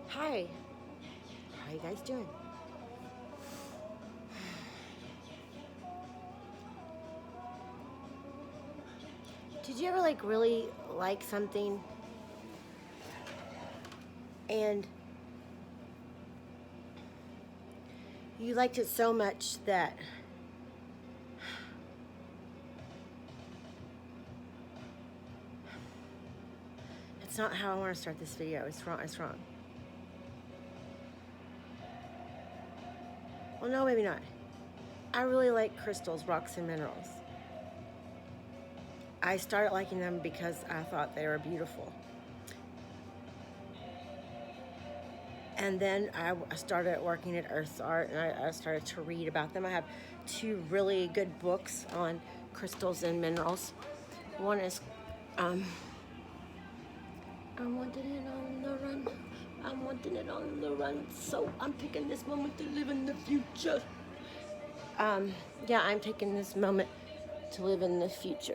Hi, how you guys doing? Did you ever really like something and you liked it so much that it's not how I want to start this video. It's wrong. It's wrong. Well, no, maybe not. I really like crystals, rocks, and minerals. I started liking them because I thought they were beautiful. And then I started working at Earth's Art, and I started to read about them. I have two really good books on crystals and minerals. One is I'm wanting it on the run. I'm wanting it on the run. So I'm taking this moment to live in the future. Yeah, I'm taking this moment to live in the future.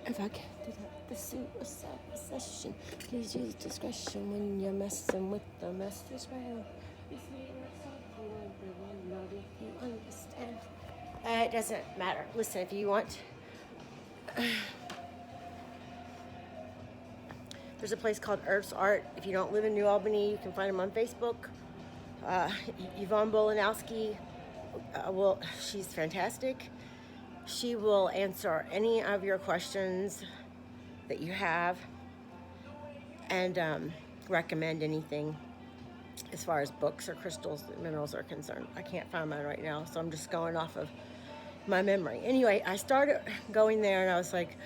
If I can't do that, the suicide session. Please use discretion when you're messing with the message well. If you understand. It doesn't matter. Listen, if you want, there's a place called Earth's Art. If you don't live in New Albany, you can find them on Facebook. Yvonne Bolanowski, she's fantastic. She will answer any of your questions that you have and recommend anything as far as books or crystals and minerals are concerned. I can't find mine right now, so I'm just going off of my memory. Anyway, I started going there and I was like,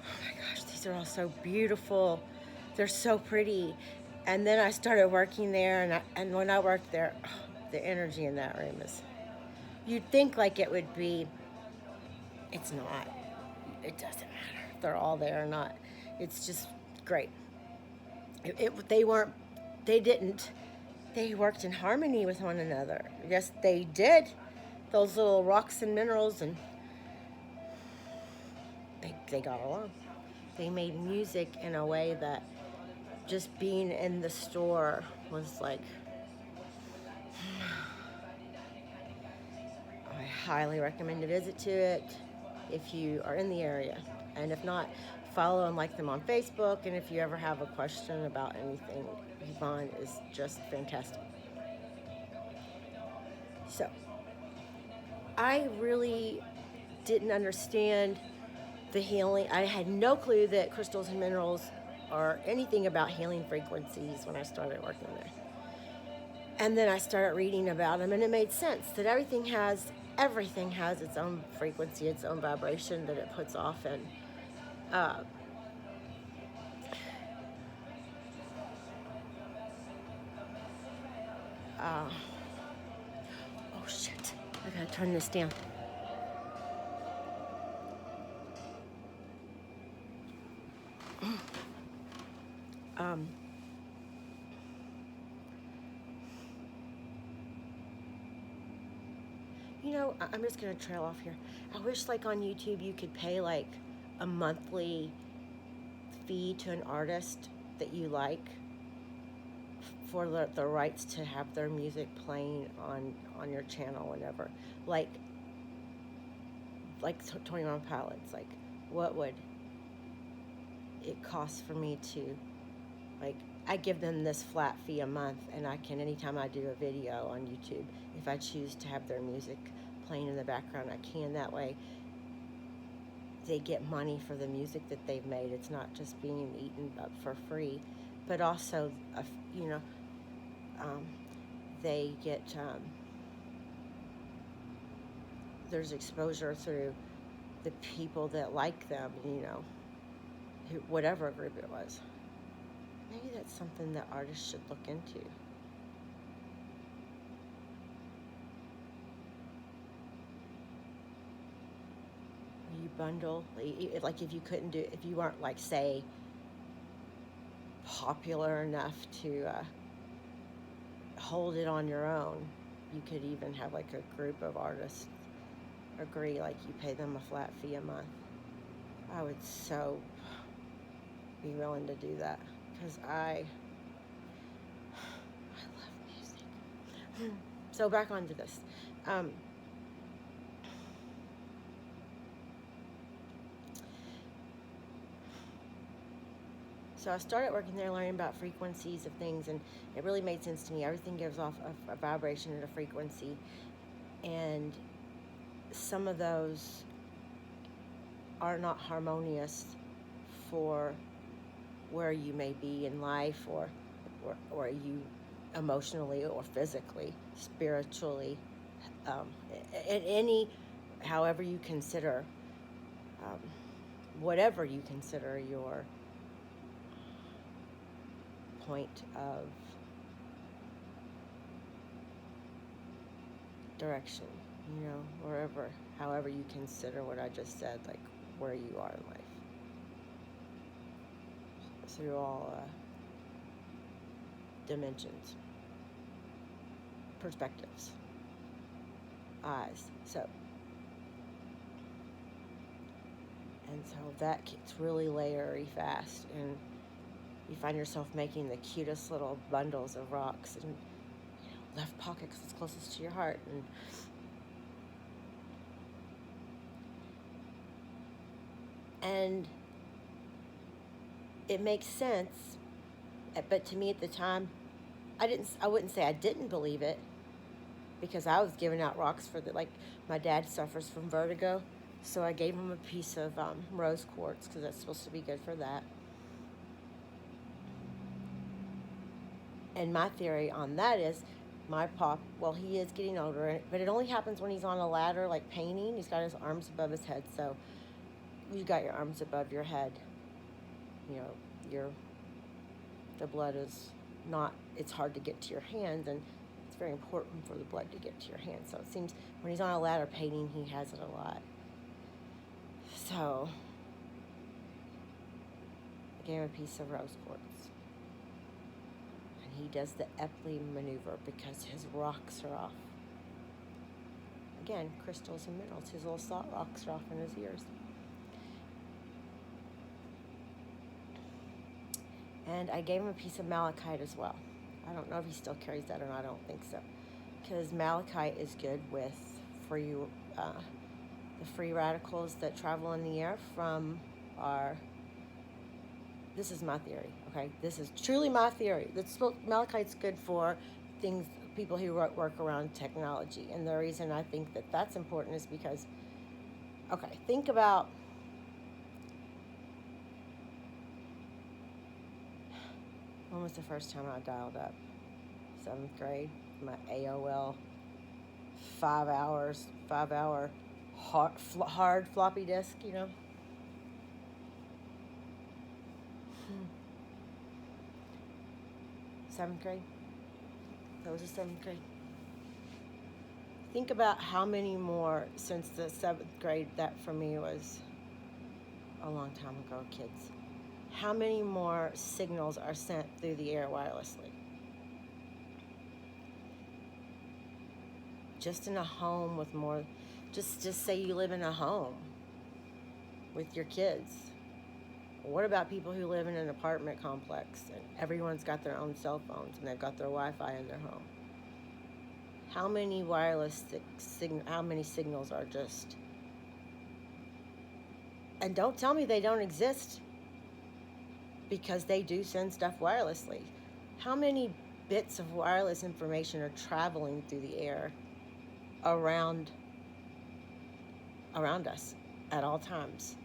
oh my gosh, these are all so beautiful. They're so pretty. And then I started working there, and when I worked there, the energy in that room is, you'd think like it would be, it's not. It doesn't matter. They're all there or not. It's just great. They weren't, they didn't, they worked in harmony with one another. Yes, they did. Those little rocks and minerals, and they got along. They made music in a way that just being in the store was like, I highly recommend a visit to it if you are in the area. And if not, follow and like them on Facebook. And if you ever have a question about anything, Yvonne is just fantastic. So, I really didn't understand the healing. I had no clue that crystals and minerals or anything about healing frequencies when I started working there. And then I started reading about them, and it made sense that everything has its own frequency, its own vibration that it puts off. And oh shit, I gotta turn this down. I'm just gonna trail off here. I wish, like, on YouTube, you could pay like a monthly fee to an artist that you like for the rights to have their music playing on your channel whenever. Like 21 Pilots. Like, what would it cost for me to, like, I give them this flat fee a month, and I can, anytime I do a video on YouTube, if I choose to have their music playing in the background, I can. That way they get money for the music that they've made. It's not just being eaten up for free, but also, you know, they get, there's exposure through the people that like them, whatever group it was. Maybe that's something that artists should look into. You bundle, like, if you couldn't do, if you weren't, like, say, popular enough to hold it on your own, you could even have like a group of artists agree, like, you pay them a flat fee a month. I would so be willing to do that, because I love music. So back onto this. So I started working there, learning about frequencies of things, and it really made sense to me. Everything gives off a vibration and a frequency, and some of those are not harmonious for where you may be in life, or you emotionally or physically, spiritually, in any, however you consider, um, whatever you consider your point of direction, wherever, however you consider what I just said, like where you are in life, through all dimensions, perspectives, eyes. And so that gets really layery fast, and you find yourself making the cutest little bundles of rocks, and left pocket because it's closest to your heart, and it makes sense. But to me at the time, I wouldn't say I didn't believe it, because I was giving out rocks for my dad suffers from vertigo, so I gave him a piece of rose quartz because that's supposed to be good for that. And my theory on that is, my pop, well, he is getting older, but it only happens when he's on a ladder, like painting. He's got his arms above his head, so you've got your arms above your head. The blood is not, it's hard to get to your hands, and it's very important for the blood to get to your hands. So it seems when he's on a ladder painting, he has it a lot. So I gave him a piece of rose quartz. And he does the Epley maneuver because his rocks are off. Again, crystals and minerals. His little salt rocks are off in his ears. And I gave him a piece of malachite as well. I don't know if he still carries that or not. I don't think so. Because malachite is good with the free radicals that travel in the air from this is my theory, okay? This is truly my theory. Malachite's good for people who work around technology. And the reason I think that that's important is because, okay, think about, when was the first time I dialed up? 7th grade, my AOL 5-hour hard floppy disk, 7th grade. That was the 7th grade. Think about how many more since the 7th grade. That for me was a long time ago, kids. How many more signals are sent through the air wirelessly? Just in a home with more, just say you live in a home with your kids. What about people who live in an apartment complex and everyone's got their own cell phones and they've got their Wi-Fi in their home? How many how many signals are just, and don't tell me they don't exist, because they do send stuff wirelessly. How many bits of wireless information are traveling through the air around us at all times?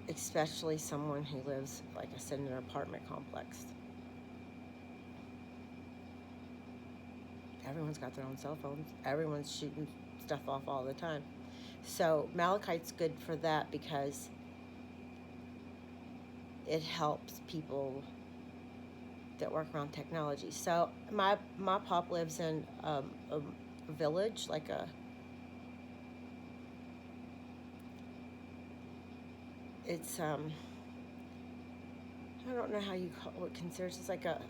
Especially someone who lives, like I said, in an apartment complex. Everyone's got their own cell phones. Everyone's shooting stuff off all the time. So malachite's good for that because it helps people that work around technology. So my pop lives in a village, like it's I don't know how you what considers, it's like a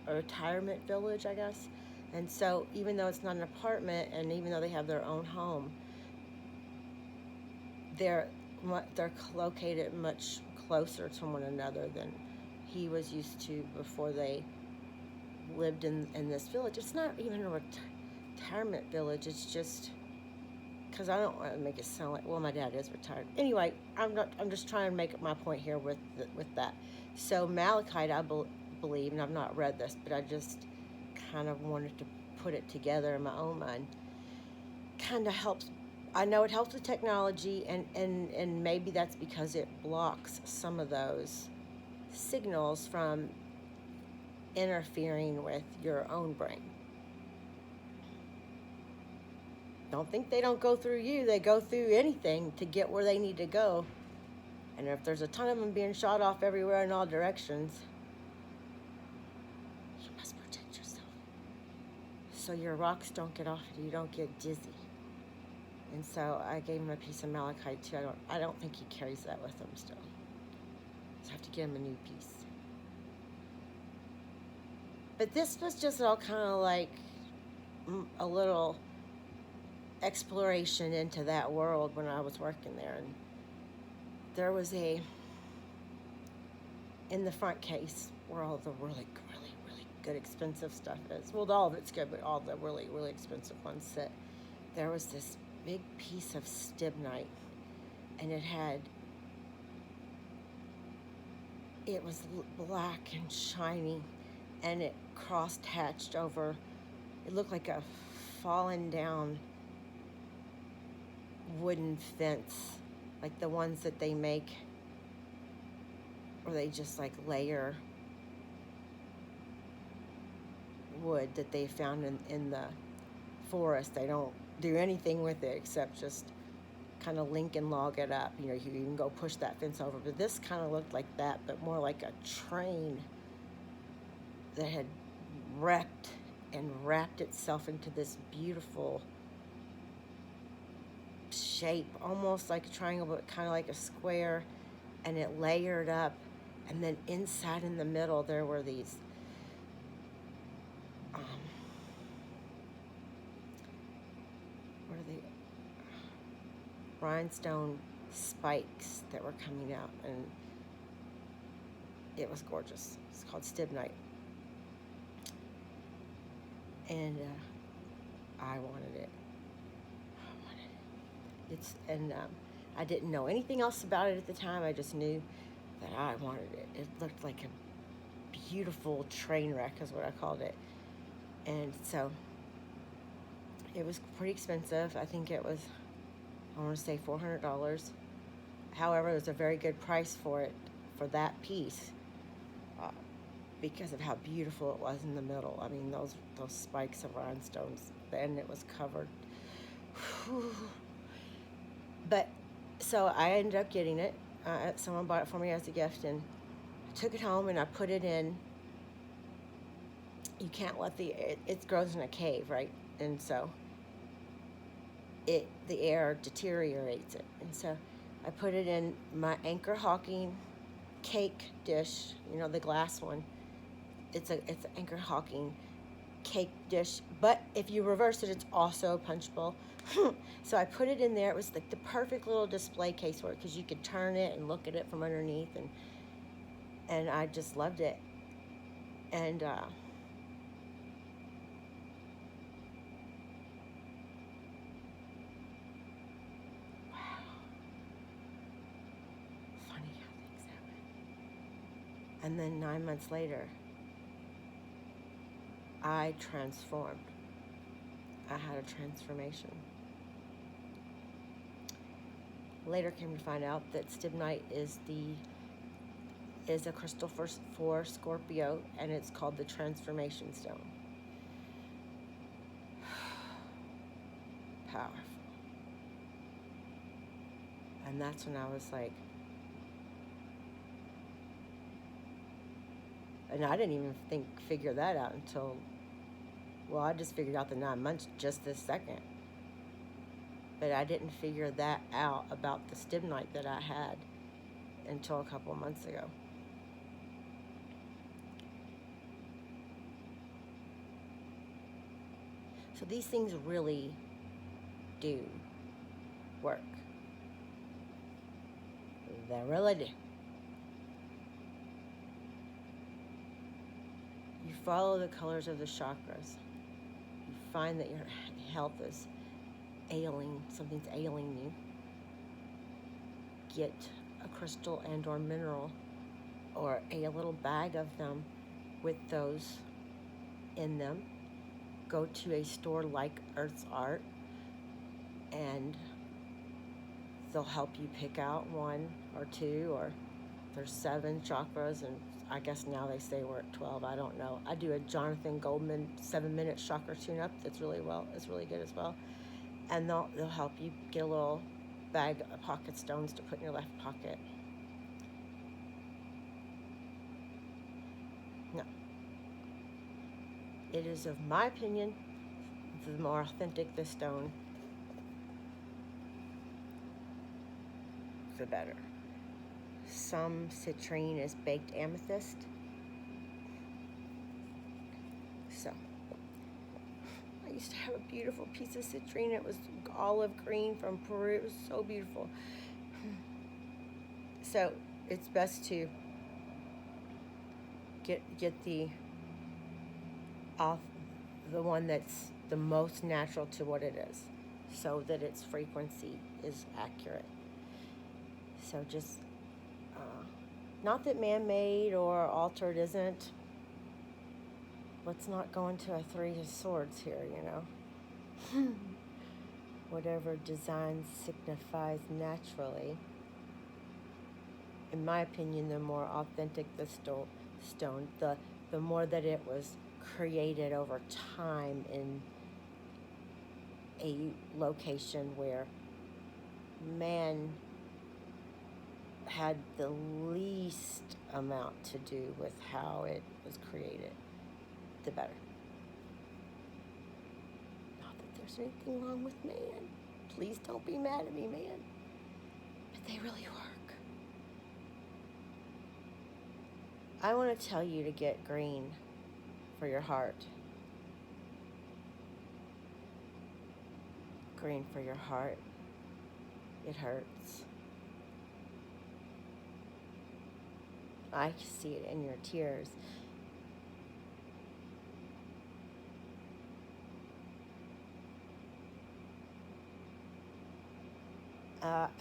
retirement village, I guess. And so even though it's not an apartment, and even though they have their own home, they're located much closer to one another than he was used to before they lived in this village. It's not even a retirement village. It's just because I don't want to make it sound like, well, my dad is retired. Anyway, I'm just trying to make my point here with that. So Malachite, I believe, and I've not read this, but I just kind of wanted to put it together in my own mind. Kind of helps. I know it helps with technology, and maybe that's because it blocks some of those signals from interfering with your own brain. Don't think they don't go through you. They go through anything to get where they need to go. And if there's a ton of them being shot off everywhere in all directions, you must protect yourself. So your rocks don't get off you, you don't get dizzy. And so I gave him a piece of malachite too. I don't think he carries that with him still. So I have to get him a new piece. But this was just all kind of like a little exploration into that world when I was working there. And there was in the front case where all the really good expensive stuff is. Well, all of it's good, but all the really expensive ones sit. There was this big piece of stibnite, and it was black and shiny, and it cross-hatched over. It looked like a fallen down wooden fence, like the ones that they make, or they just like layer wood that they found in the forest. They don't do anything with it except just kind of link and log it up. You know, you can even go push that fence over. But this kind of looked like that, but more like a train that had wrecked and wrapped itself into this beautiful shape, almost like a triangle, but kind of like a square, and it layered up. And then inside in the middle, there were these what are they? Rhinestone spikes that were coming out, and it was gorgeous. It's called stibnite, and I wanted it. I didn't know anything else about it at the time. I just knew that I wanted it. It looked like a beautiful train wreck, is what I called it. And so it was pretty expensive. I think it was, I want to say $400. However, it was a very good price for it, for that piece, because of how beautiful it was in the middle. I mean, those spikes of rhinestones, and it was covered. Whew. But so I ended up getting it. Someone bought it for me as a gift, and I took it home and I put it in. You can't let it grows in a cave, right? And so the air deteriorates it. And so I put it in my Anchor Hawking cake dish, you know, the glass one. It's an Anchor Hawking cake dish, but if you reverse it, it's also a punch bowl. So I put it in there. It was like the perfect little display case for it, because you could turn it and look at it from underneath, and I just loved it. And wow, funny how things happen. And then 9 months later, I transformed. I had a transformation. Later came to find out that stibnite is a crystal for Scorpio, and it's called the Transformation Stone. Powerful. And that's when I was like, and I didn't even figure that out until, well, I just figured out the 9 months just this second. But I didn't figure that out about the stibnite that I had until a couple of months ago. So these things really do work. They really do. You follow the colors of the chakras. You find that your health is ailing, something's ailing you. Get a crystal and or mineral or a little bag of them with those in them. Go to a store like Earth's Art and they'll help you pick out one or two, or there's 7 chakras, and I guess now they say we're at 12. I don't know. I do a Jonathan Goldman 7-minute chakra tune-up. It's really good as well. And they'll help you get a little bag of pocket stones to put in your left pocket. No. It is, of my opinion, the more authentic the stone, the better. Some citrine is baked amethyst. So, I used to have a beautiful piece of citrine. It was olive green from Peru. It was so beautiful. So, it's best to get the one that's the most natural to what it is, so that its frequency is accurate. So just, not that man-made or altered isn't. Let's not go into a 3 of swords here, Whatever design signifies naturally. In my opinion, the more authentic the stone, the more that it was created over time in a location where man had the least amount to do with how it was created, the better. Not that there's anything wrong with man. Please don't be mad at me, man. But they really work. I want to tell you to get green for your heart. Green for your heart. It hurts. I see it in your tears.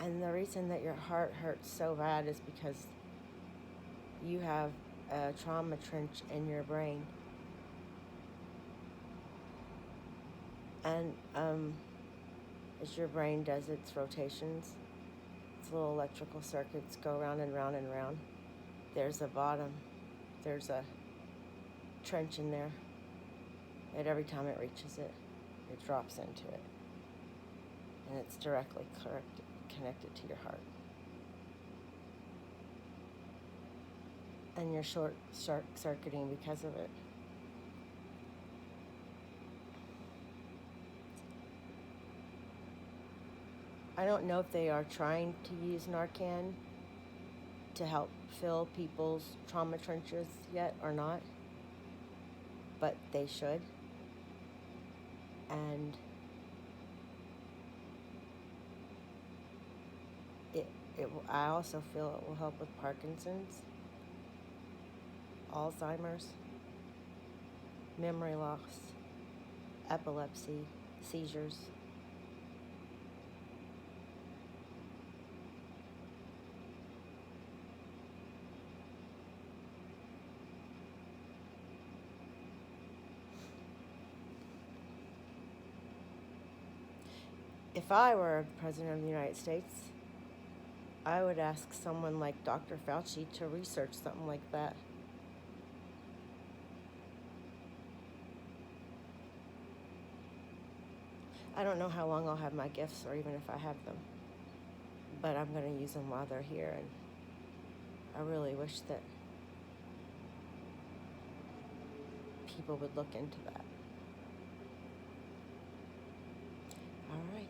And the reason that your heart hurts so bad is because you have a trauma trench in your brain. And as your brain does its rotations, its little electrical circuits go round and round and round. There's a bottom. There's a trench in there. And every time it reaches it, it drops into it. And it's directly connected to your heart. And you're short-circuiting because of it. I don't know if they are trying to use Narcan to help fill people's trauma trenches yet or not, but they should. And I also feel it will help with Parkinson's, Alzheimer's, memory loss, epilepsy, seizures. If I were President of the United States, I would ask someone like Dr. Fauci to research something like that. I don't know how long I'll have my gifts, or even if I have them, but I'm going to use them while they're here, and I really wish that people would look into that. All right.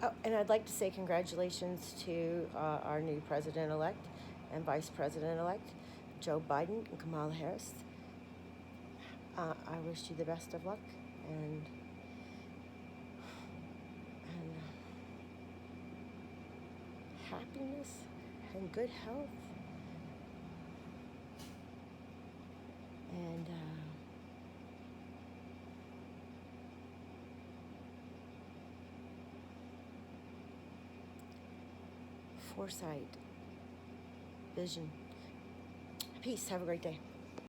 Oh, and I'd like to say congratulations to our new president-elect and vice president-elect, Joe Biden and Kamala Harris. I wish you the best of luck and happiness and good health. foresight, vision. Peace. Have a great day.